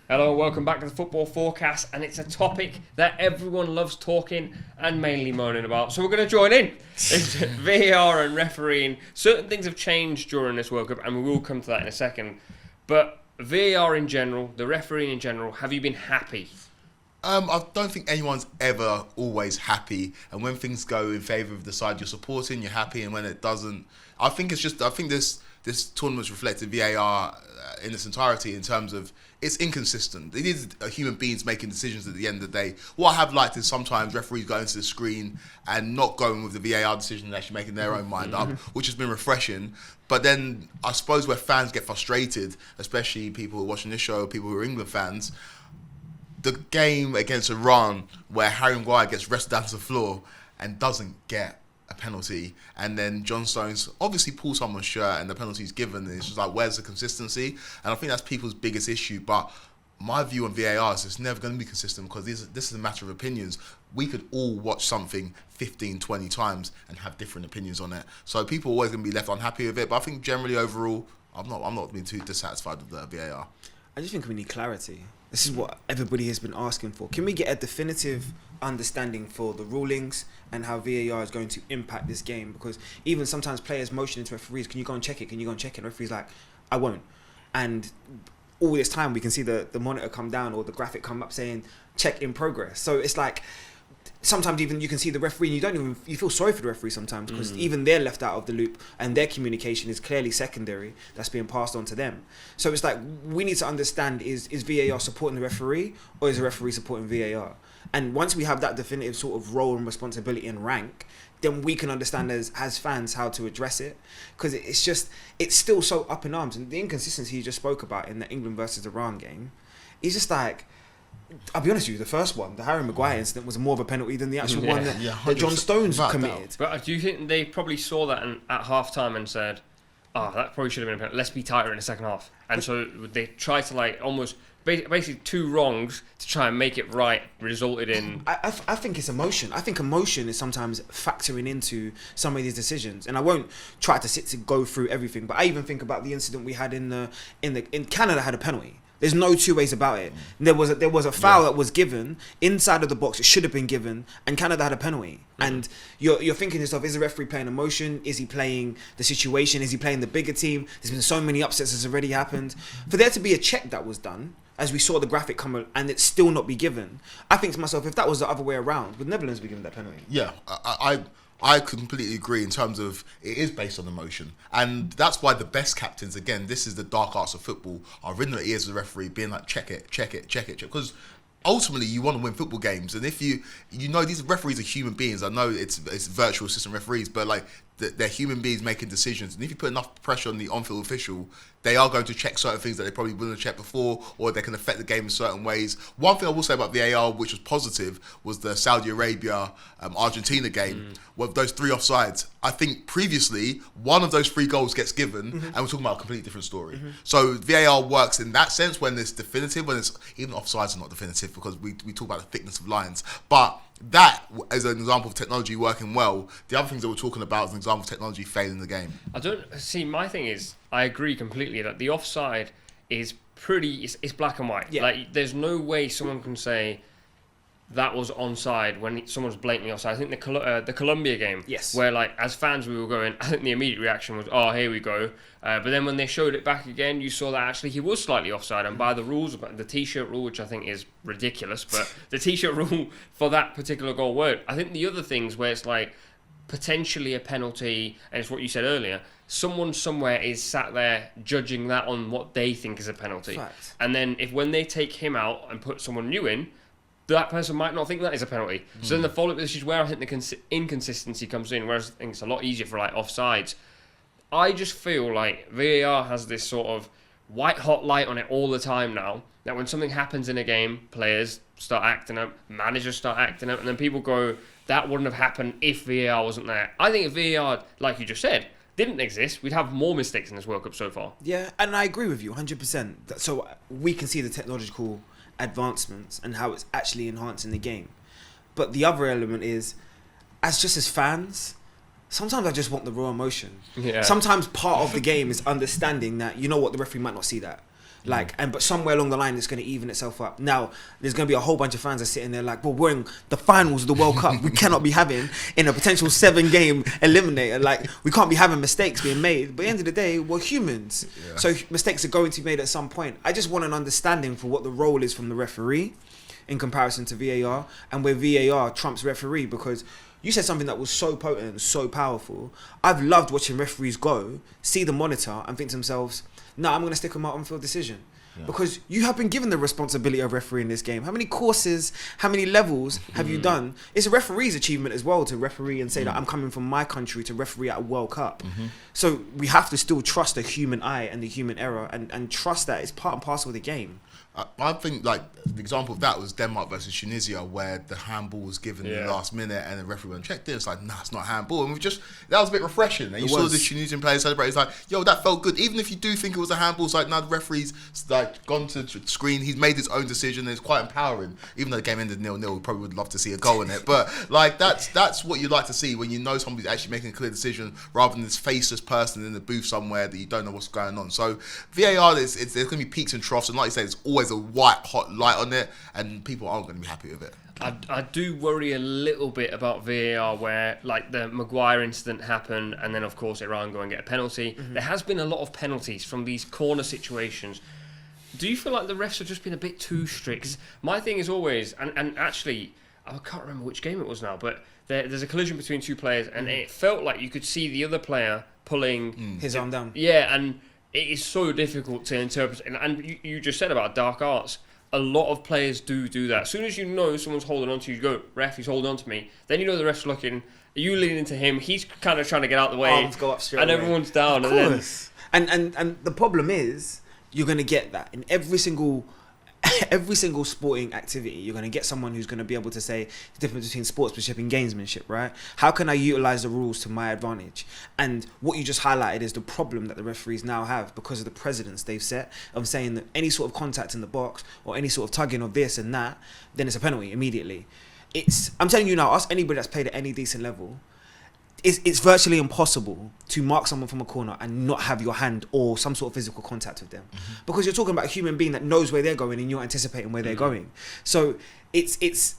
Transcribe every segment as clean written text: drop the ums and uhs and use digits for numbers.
Hello, welcome back to the Football Forecast, and it's a topic that everyone loves talking and mainly moaning about, so we're going to join in. It's VAR and refereeing. Certain things have changed during this World Cup, and we will come to that in a second, but VAR in general, the refereeing in general, have you been happy? I don't think anyone's ever always happy, and when things go in favour of the side you're supporting, you're happy, and when it doesn't, I think this tournament's reflected VAR in its entirety in terms of it's inconsistent. It is human beings making decisions at the end of the day. What I have liked is sometimes referees going to the screen and not going with the VAR decision and actually making their own mind up, which has been refreshing. But then I suppose where fans get frustrated, especially people who are watching this show, people who are England fans, the game against Iran where Harry Maguire gets rested down to the floor and doesn't get a penalty, and then John Stones obviously pulls someone's shirt and the penalty's given, and it's just like, where's the consistency? And I think that's people's biggest issue. But my view on VAR is it's never going to be consistent because this is a matter of opinions. We could all watch something 15, 20 times and have different opinions on it. So people are always going to be left unhappy with it. But I think generally overall, I'm not being too dissatisfied with the VAR. I just think we need clarity. This is what everybody has been asking for. Can we get a definitive understanding for the rulings and how VAR is going to impact this game? Because even sometimes players motion into referees, can you go and check it? Can you go and check it? And referee's like, I won't. And all this time we can see the monitor come down or the graphic come up saying, check in progress. So it's like, sometimes even you can see the referee and you feel sorry for the referee sometimes because even they're left out of the loop and their communication is clearly secondary that's being passed on to them. So it's like we need to understand, is VAR supporting the referee or is the referee supporting VAR? And once we have that definitive sort of role and responsibility and rank, then we can understand as fans how to address it, because it's still so up in arms. And the inconsistency you just spoke about in the England versus Iran game is just like, I'll be honest with you, the first one, the Harry Maguire incident, was more of a penalty than the actual one that John Stones committed. But do you think they probably saw that at half-time and said, that probably should have been a penalty, let's be tighter in the second half? And so they tried to like almost, basically two wrongs to try and make it right, resulted in... I think it's emotion. I think emotion is sometimes factoring into some of these decisions. And I won't try to go through everything, but I even think about the incident we had in Canada had a penalty. There's no two ways about it. There was a foul that was given inside of the box. It should have been given, and Canada had a penalty. And you're thinking to yourself, is the referee playing emotion? Is he playing the situation? Is he playing the bigger team? There's been so many upsets that's already happened. For there to be a check that was done, as we saw the graphic come and it still not be given, I think to myself, if that was the other way around, would Netherlands be given that penalty? Yeah, I completely agree in terms of it is based on emotion. And that's why the best captains, again, this is the dark arts of football, are in the ears of the referee being like, check it. Because ultimately you want to win football games. And if you know these referees are human beings, I know it's virtual assistant referees, but like they're human beings making decisions. And if you put enough pressure on the on-field official, they are going to check certain things that they probably wouldn't have checked before, or they can affect the game in certain ways. One thing I will say about VAR, which was positive, was the Saudi Arabia Argentina game with those three offsides. I think previously one of those 3 goals gets given, and we're talking about a completely different story. So VAR works in that sense when it's definitive, when it's even offsides are not definitive because we talk about the thickness of lines, but that is an example of technology working well. The other things that we're talking about is an example of technology failing the game. I don't see. My thing is, I agree completely that the offside is it's black and white. Yeah. Like, there's no way someone can say that was onside when someone's blatantly offside. I think the Colombia game, yes, where like as fans we were going, I think the immediate reaction was, oh, here we go. But then when they showed it back again, you saw that actually he was slightly offside, and by the rules, the t-shirt rule, which I think is ridiculous, but the t-shirt rule for that particular goal worked. I think the other things where it's like potentially a penalty, and it's what you said earlier, someone somewhere is sat there judging that on what they think is a penalty. Fact. And then when they take him out and put someone new in, that person might not think that is a penalty. So then the follow-up, this is where I think the inconsistency comes in, whereas I think it's a lot easier for like offsides. I just feel like VAR has this sort of white-hot light on it all the time now, that when something happens in a game, players start acting up, managers start acting up, and then people go, that wouldn't have happened if VAR wasn't there. I think if VAR, like you just said, didn't exist, we'd have more mistakes in this World Cup so far. Yeah, and I agree with you 100%. So we can see the technological advancements and how it's actually enhancing the game. But the other element is, as fans, sometimes I just want the raw emotion. Yeah. Sometimes part of the game is understanding that, you know what, the referee might not see that. But somewhere along the line, it's going to even itself up. Now, there's going to be a whole bunch of fans that are sitting there like, well, we're in the finals of the World Cup. We cannot be having in a potential 7-game eliminator. Like, we can't be having mistakes being made. But at the end of the day, we're humans. Yeah. So mistakes are going to be made at some point. I just want an understanding for what the role is from the referee in comparison to VAR, and where VAR trumps referee, because you said something that was so potent and so powerful. I've loved watching referees go, see the monitor, and think to themselves, no, I'm going to stick with my on-field decision. Yeah. Because you have been given the responsibility of refereeing this game. How many courses, how many levels have you done? It's a referee's achievement as well to referee and say that I'm coming from my country to referee at a World Cup. So we have to still trust the human eye and the human error, and trust that it's part and parcel of the game. I think like the example of that was Denmark versus Tunisia, where the handball was given in the last minute and the referee went and checked it. It's like, nah, it's not handball. And that was a bit refreshing. And you saw the Tunisian players celebrate. It's like, yo, that felt good. Even if you do think it was a handball, it's like, now the referee's like gone to the screen. He's made his own decision. And it's quite empowering. Even though the game ended 0-0, we probably would love to see a goal in it. But like that's what you'd like to see when you know somebody's actually making a clear decision rather than this faceless person in the booth somewhere that you don't know what's going on. So VAR, there's going to be peaks and troughs. And like you say, there's always a white hot light on it, and people aren't going to be happy with it. I do worry a little bit about VAR, where like the Maguire incident happened, and then of course Iran go and get a penalty. There has been a lot of penalties from these corner situations. Do you feel like the refs have just been a bit too strict? 'Cause my thing is always, and actually I can't remember which game it was now, but there's a collision between two players, and it felt like you could see the other player pulling his arm down. Yeah, and it is so difficult to interpret. And you just said about dark arts. A lot of players do that. As soon as you know someone's holding on to you, you go, ref, he's holding on to me. Then you know the ref's looking. You lean into him. He's kind of trying to get out the way. Arms go up straight and away. Everyone's down. Of course. And the problem is, you're going to get that in every single sporting activity. You're going to get someone who's going to be able to say the difference between sportsmanship and gamesmanship, right? How can I utilize the rules to my advantage? And what you just highlighted is the problem that the referees now have because of the precedents they've set of saying that any sort of contact in the box or any sort of tugging of this and that, then it's a penalty immediately. I'm telling you now, ask anybody that's played at any decent level, it's virtually impossible to mark someone from a corner and not have your hand or some sort of physical contact with them, because you're talking about a human being that knows where they're going and you're anticipating where they're going. So it's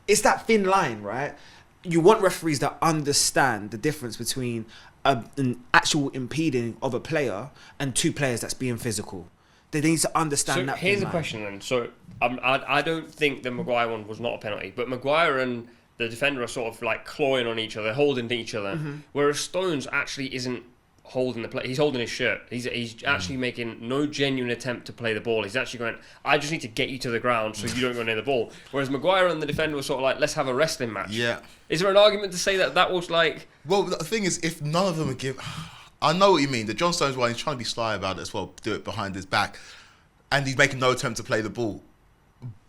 that thin line, right? You want referees that understand the difference between an actual impeding of a player and two players that's being physical. They need to understand that. So here's a question then. So I don't think the Maguire one was not a penalty, but Maguire and the defender are sort of like clawing on each other, holding each other, whereas Stones actually isn't holding the play. He's holding his shirt. He's actually making no genuine attempt to play the ball. He's actually going, I just need to get you to the ground so you don't go near the ball. Whereas Maguire and the defender were sort of like, let's have a wrestling match. Yeah. Is there an argument to say that was like... Well, the thing is, if none of them are I know what you mean. The John Stones one, he's trying to be sly about it as well, do it behind his back, and he's making no attempt to play the ball.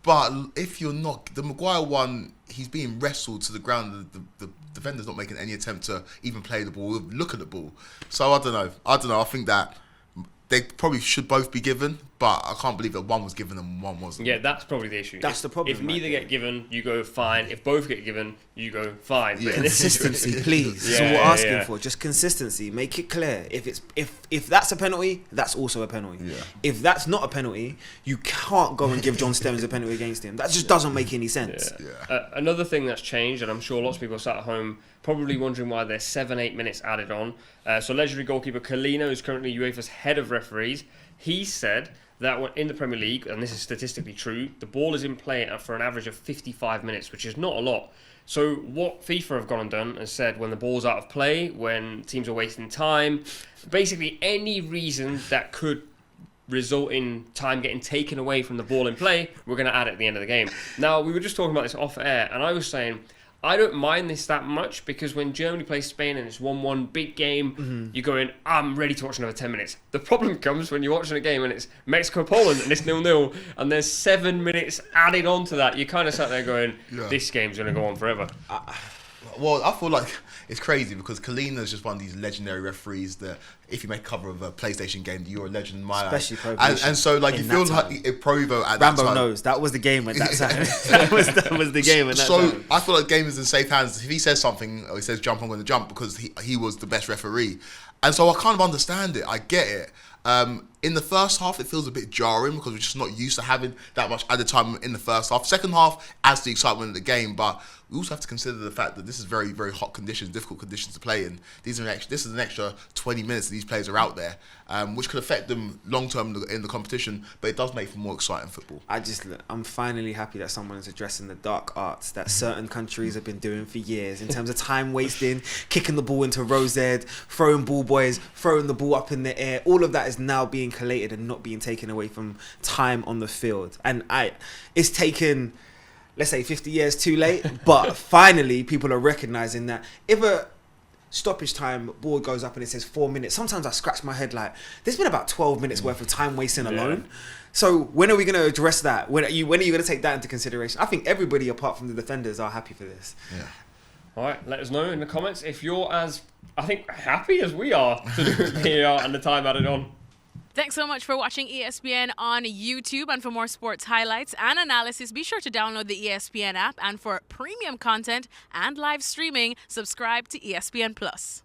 But if you're not, the Maguire one, he's being wrestled to the ground. The defender's not making any attempt to even play the ball, look at the ball. So I don't know. I think that they probably should both be given, but I can't believe that one was given and one wasn't. Yeah, that's probably the issue. That's the problem. If neither get given, you go fine. If both get given, you go fine. Yeah. But in this Consistency, please. That's what we're asking for. Just consistency. Make it clear. If that's a penalty, that's also a penalty. Yeah. If that's not a penalty, you can't go and give John Stones a penalty against him. That just doesn't make any sense. Yeah. Another thing that's changed, and I'm sure lots of people sat at home probably wondering why there's 7-8 minutes added on. So legendary goalkeeper Colina, who's currently UEFA's head of referees, he said that in the Premier League, and this is statistically true, the ball is in play for an average of 55 minutes, which is not a lot. So what FIFA have gone and done is said when the ball's out of play, when teams are wasting time, basically any reason that could result in time getting taken away from the ball in play, we're going to add it at the end of the game. Now, we were just talking about this off air, and I was saying, I don't mind this that much because when Germany plays Spain and it's 1-1, big game, you're going, I'm ready to watch another 10 minutes. The problem comes when you're watching a game and it's Mexico-Poland and it's 0-0 and there's 7 minutes added on to that. You kind of sat there going, this game's going to go on forever. Well, I feel like it's crazy because Colina is just one of these legendary referees that if you make cover of a PlayStation game, you're a legend in my eyes. Especially Pro Evolution. And so, like, you feel like if Pro Evo at that time... Rambo knows. That was the game at that time. that was the game at that time. So, I feel like the game is in safe hands. If he says something, or he says jump, I'm going to jump, because he was the best referee. And so I kind of understand it. I get it. In the first half, it feels a bit jarring because we're just not used to having that much added time in the first half. Second half adds the excitement of the game, but we also have to consider the fact that this is very, very hot conditions, difficult conditions to play in. This is an extra 20 minutes that these players are out there, which could affect them long term in the competition, but it does make for more exciting football. I'm finally happy that someone is addressing the dark arts that certain countries have been doing for years in terms of time wasting, kicking the ball into Rosed, throwing ball boys, throwing the ball up in the air. All of that is now being collated and not being taken away from time on the field. And it's taken, let's say, 50 years too late, but finally people are recognising that if a stoppage time board goes up and it says 4 minutes, sometimes I scratch my head like, there's been about 12 minutes worth of time wasting alone. So when are we going to address that? When are you going to take that into consideration? I think everybody apart from the defenders are happy for this. Yeah. All right, let us know in the comments if you're as, I think, happy as we are to do with VAR and the time added on. Thanks so much for watching ESPN on YouTube. And for more sports highlights and analysis, be sure to download the ESPN app. And for premium content and live streaming, subscribe to ESPN Plus.